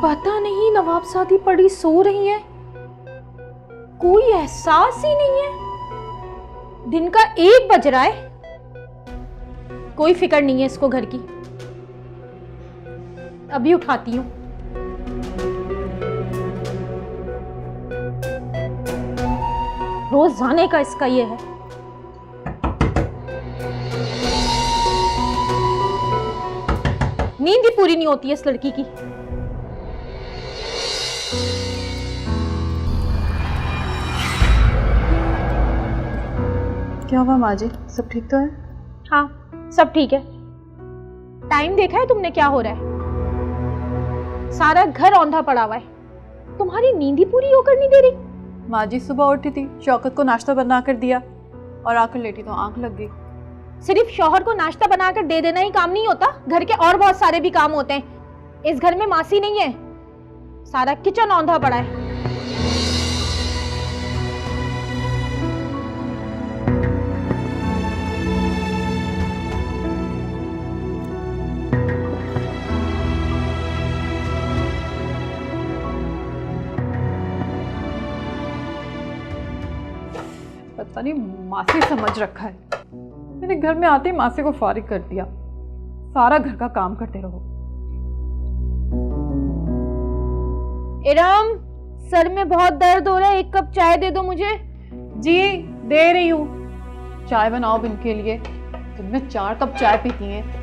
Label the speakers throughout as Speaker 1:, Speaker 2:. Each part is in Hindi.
Speaker 1: पता नहीं नवाबजादी पड़ी सो रही है, कोई एहसास ही नहीं है। दिन का 1 बज रहा है, कोई फिक्र नहीं है इसको घर की। अभी उठाती हूँ। रोज जाने का इसका ये है। नींद ही पूरी नहीं होती है इस लड़की की।
Speaker 2: क्या हुआ माँ जी, सब ठीक तो है?
Speaker 1: हाँ सब ठीक है। टाइम देखा है तुमने क्या हो रहा है? सारा घर औंधा पड़ा हुआ है, तुम्हारी नींद ही पूरी होकर नहीं दे रही।
Speaker 2: माँ जी सुबह उठी थी, शौकत को नाश्ता बना कर दिया और आकर लेटी तो आंख लग गई।
Speaker 1: सिर्फ शौहर को नाश्ता बनाकर दे देना ही काम नहीं होता, घर के और बहुत सारे भी काम होते हैं। इस घर में मासी नहीं है, सारा किचन औंधा पड़ा है।
Speaker 2: पता नहीं मासी समझ रखा है, मेरे घर में आते ही मासी को फारिग कर दिया। सारा घर का काम करते रहो।
Speaker 1: इरम, सर में बहुत दर्द हो रहा है, 1 कप चाय दे दो मुझे।
Speaker 2: जी दे रही हूँ। चाय बनाओ इनके लिए, दिन में 4 कप चाय पीती हैं।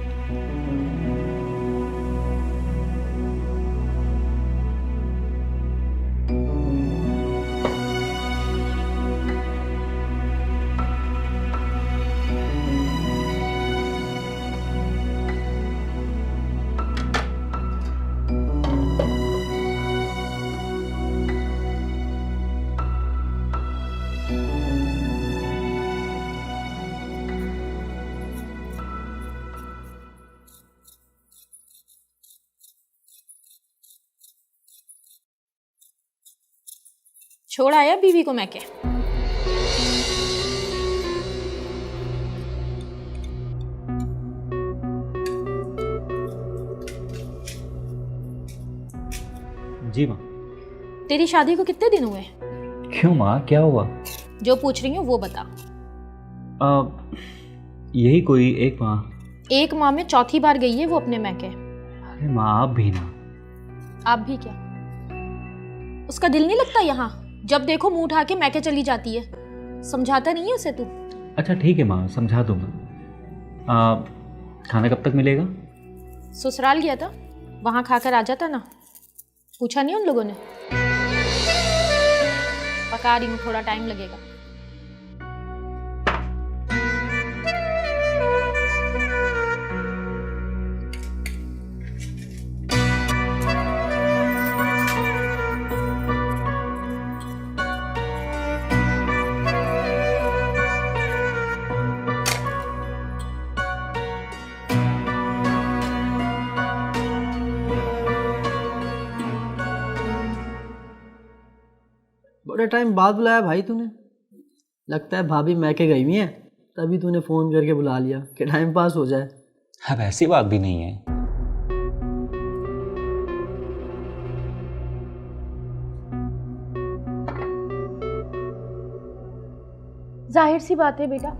Speaker 1: छोड़ आया बीवी को मैके?
Speaker 3: जी माँ।
Speaker 1: तेरी शादी को कितने दिन हुए?
Speaker 3: क्यों माँ, क्या हुआ?
Speaker 1: जो पूछ रही हूँ वो बता।
Speaker 3: यही कोई 1 माह।
Speaker 1: 1 माह में चौथी बार गई है वो अपने मैके।
Speaker 3: अरे माँ आप भी ना।
Speaker 1: आप भी क्या? उसका दिल नहीं लगता यहाँ? जब देखो मुंह उठा के मैके चली जाती है। समझाता नहीं है उसे तू?
Speaker 3: अच्छा ठीक है माँ, समझा दूंगा। खाना कब तक मिलेगा?
Speaker 1: ससुराल गया था, वहां खाकर आ जाता ना। पूछा नहीं उन लोगों ने? पका रही हूँ, थोड़ा टाइम लगेगा।
Speaker 4: बड़े टाइम बाद बुलाया भाई तूने। लगता है भाभी मैके गई हुई हैं, तभी तूने फ़ोन करके बुला लिया कि टाइम पास हो जाए।
Speaker 3: अब ऐसी बात भी नहीं है।
Speaker 1: जाहिर सी बात है बेटा,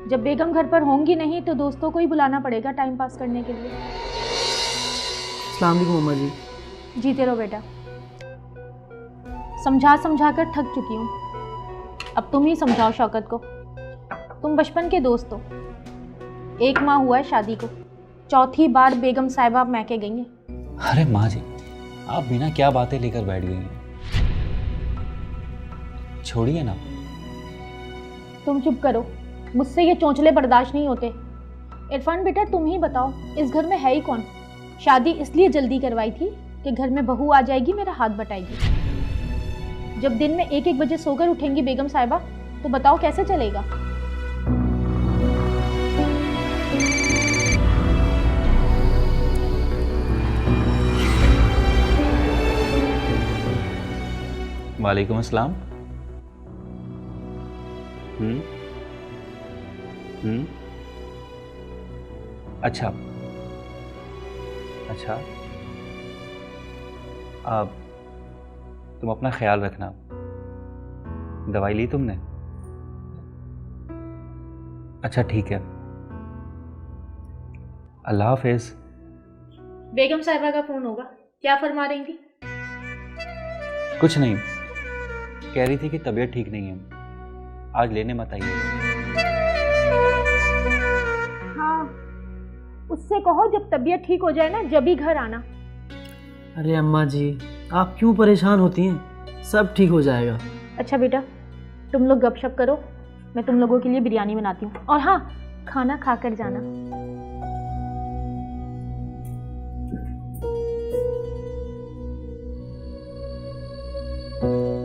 Speaker 1: जब बेगम घर पर होंगी नहीं तो दोस्तों को ही बुलाना पड़ेगा टाइम पास करने के लिए।
Speaker 4: अस्सलाम वालेकुम मम्मा जी।
Speaker 1: जीते रहो बेटा। समझा समझा कर थक चुकी हूँ, अब तुम ही समझाओ शौकत को। तुम बचपन के दोस्त हो। 1 माह हुआ है शादी को, चौथी बार बेगम साहिबा मैके गई हैं।
Speaker 3: अरे माँ जी, आप बिना क्या बातें लेकर बैठ गई हैं। छोड़िए ना।
Speaker 1: तुम चुप करो, मुझसे ये चोंचले बर्दाश्त नहीं होते। इरफान बेटा तुम ही बताओ, इस घर में है ही कौन? शादी इसलिए जल्दी करवाई थी कि घर में बहू आ जाएगी, मेरा हाथ बटाएगी। जब दिन में 1-1 बजे सोकर उठेंगी बेगम साहिबा तो बताओ कैसे चलेगा?
Speaker 3: वालेकुम अस्सलाम। अच्छा अच्छा। अब तुम अपना ख्याल रखना। दवाई ली तुमने? अच्छा ठीक है, अल्लाह हाफिज।
Speaker 1: बेगम साहिबा का फोन होगा, क्या फरमा रही थी?
Speaker 3: कुछ नहीं, कह रही थी कि तबीयत ठीक नहीं है, आज लेने मत आइए।
Speaker 1: हाँ, उससे कहो जब तबीयत ठीक हो जाए ना जब ही घर आना।
Speaker 4: अरे अम्मा जी, आप क्यों परेशान होती हैं? सब ठीक हो जाएगा।
Speaker 1: अच्छा बेटा, तुम लोग गपशप करो, मैं तुम लोगों के लिए बिरयानी बनाती हूँ। और हाँ, खाना खा कर जाना।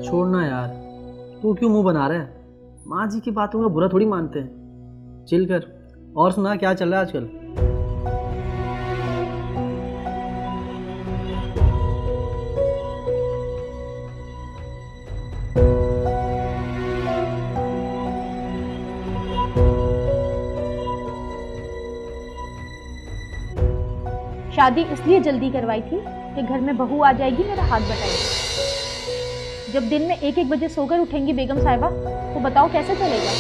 Speaker 4: छोड़ना यार, तू क्यों मुंह बना रहा है? माँ जी की बातों का बुरा थोड़ी मानते हैं। चिल कर। और सुना, क्या चल रहा है आजकल?
Speaker 1: शादी इसलिए जल्दी करवाई थी कि घर में बहू आ जाएगी, मेरा हाथ बटाएगी। जब दिन में 1-1 बजे सोकर उठेंगी बेगम साहिबा, तो बताओ कैसे चलेगा?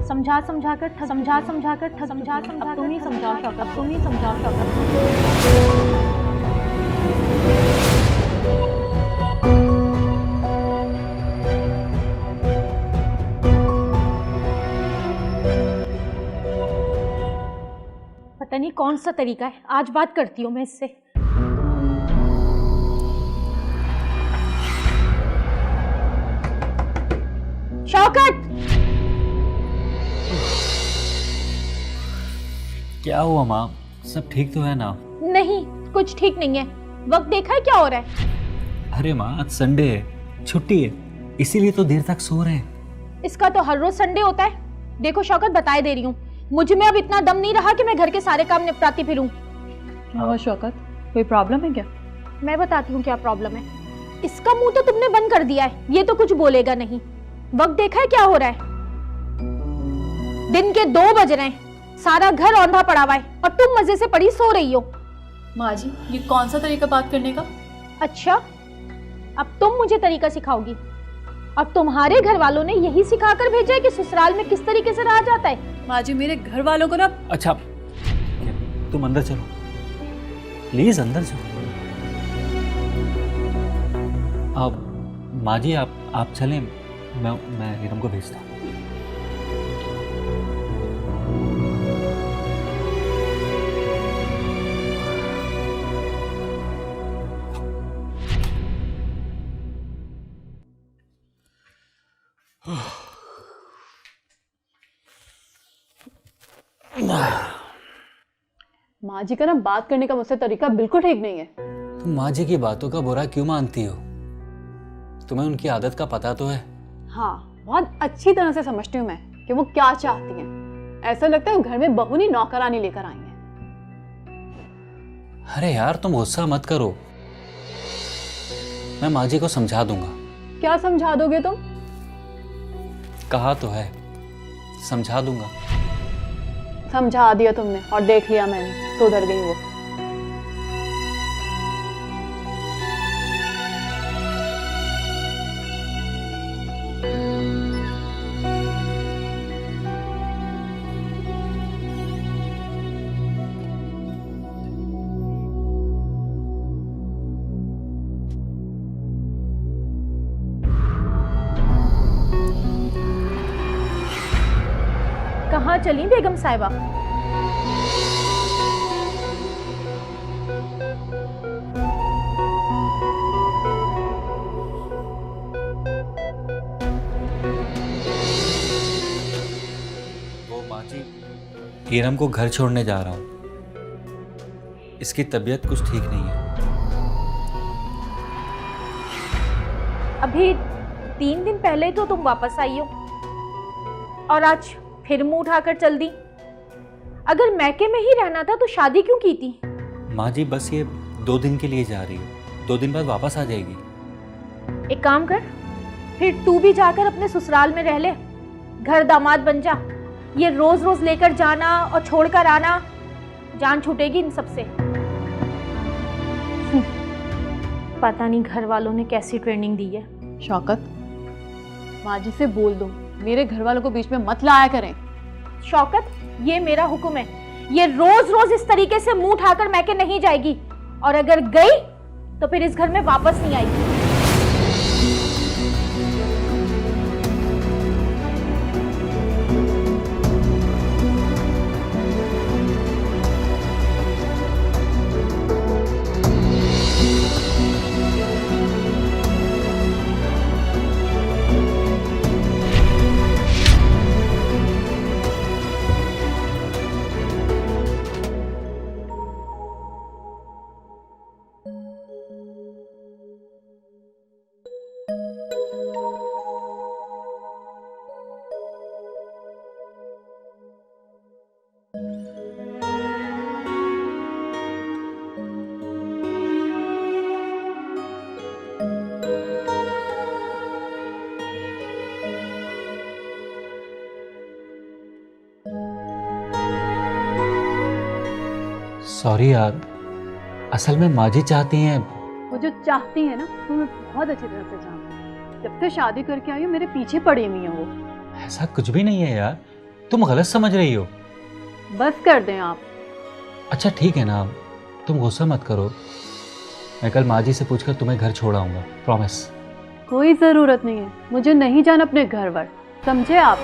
Speaker 1: समझा समझा कर अब तुम ही समझाओ शौकत, तुम ही समझाओ शौकत। पता नहीं कौन सा तरीका है, आज बात करती हूँ मैं इससे। शौकत!
Speaker 3: क्या हुआ माँ, सब ठीक तो है ना?
Speaker 1: नहीं, कुछ ठीक नहीं है। वक्त देखा है क्या हो रहा है?
Speaker 3: अरे माँ, आज संडे है, छुट्टी है, इसीलिए तो देर तक सो रहे हैं।
Speaker 1: इसका तो हर रोज संडे होता है। देखो शौकत, बताए दे रही हूँ, मुझ में अब इतना दम नहीं रहा कि मैं घर के सारे काम निपटाती फिरूं।
Speaker 2: क्या हुआ शौकत, कोई प्रॉब्लम है क्या?
Speaker 1: मैं बताती हूँ क्या प्रॉब्लम है। इसका मुंह तो तुमने बंद कर दिया है, ये तो कुछ बोलेगा नहीं। वक्त देखा है क्या हो रहा है? दिन के 2 बज रहे हैं, सारा घर औंधा पड़ा हुआ है और तुम मजे से पड़ी सो रही हो।
Speaker 5: माँ जी, ये कौन सा तरीका बात करने का?
Speaker 1: अच्छा, अब तुम मुझे तरीका सिखाओगी? और तुम्हारे घर वालों ने यही सिखाकर भेजा है कि ससुराल में किस तरीके से रहा जाता है?
Speaker 5: माँ जी, मेरे घर वालों को ना।
Speaker 3: अच्छा, तुम अंदर चलो, प्लीज अंदर चलो। अब माँ जी, आप चलें, मैं हीरम को भेजता हूँ।
Speaker 5: माँ जी का ना बात करने का मुझसे तरीका बिल्कुल ठीक नहीं है।
Speaker 3: तुम माँ जी की बातों का बुरा क्यों मानती हो? तुम्हें उनकी आदत का पता तो है।
Speaker 5: हाँ, बहुत अच्छी तरह से समझती हूँ मैं कि वो क्या चाहती हैं। ऐसा लगता है घर में बहू नहीं नौकरानी लेकर आई हैं।
Speaker 3: अरे यार, तुम गुस्सा मत करो, मैं माँ जी को समझा दूंगा।
Speaker 5: क्या समझा दोगे तुम?
Speaker 3: कहा तो है, समझा दूंगा।
Speaker 5: समझा दिया तुमने और देख लिया मैंने, सुधर गई वो।
Speaker 1: कहाँ चली बेगम साहिबा?
Speaker 3: वो माँ जी, हीरम को घर छोड़ने जा रहा हूँ, इसकी तबीयत कुछ ठीक नहीं है।
Speaker 1: अभी 3 दिन पहले तो तुम वापस आई हो और आज फिर मुंह उठाकर चल दी। अगर मैके में ही रहना था तो शादी क्यों की थी?
Speaker 3: माँ जी, बस ये 2 दिन के लिए जा रही है, 2 दिन बाद वापस आ जाएगी।
Speaker 1: एक काम कर, फिर तू भी जाकर अपने ससुराल में रह ले, घर दामाद बन जा। ये रोज रोज लेकर जाना और छोड़कर आना, जान छूटेगी इन सबसे। पता नहीं घर वालों ने कैसी ट्रेनिंग दी है।
Speaker 5: शौकत, माँ जी से बोल दो मेरे घर वालों को बीच में मत लाया करें।
Speaker 1: शौकत, ये मेरा हुक्म है, ये रोज रोज इस तरीके से मुंह उठाकर मैके नहीं जाएगी, और अगर गई तो फिर इस घर में वापस नहीं आएगी।
Speaker 3: सॉरी यार, असल में माँ जी चाहती हैं।
Speaker 5: वो जो चाहती है ना, वो मैं बहुत अच्छी तरह से जानती हूँ। जब से शादी करके आई हूँ मेरे पीछे पड़ी हुई है वो।
Speaker 3: ऐसा कुछ भी नहीं है यार, तुम गलत समझ रही हो।
Speaker 5: बस कर दें आप।
Speaker 3: अच्छा ठीक है ना, तुम गुस्सा मत करो। मैं कल माँ जी से पूछकर तुम्हें घर छोड़ आऊंगा, प्रॉमिस।
Speaker 5: कोई ज़रूरत नहीं है, मुझे नहीं जाना अपने घर वर, समझे आप?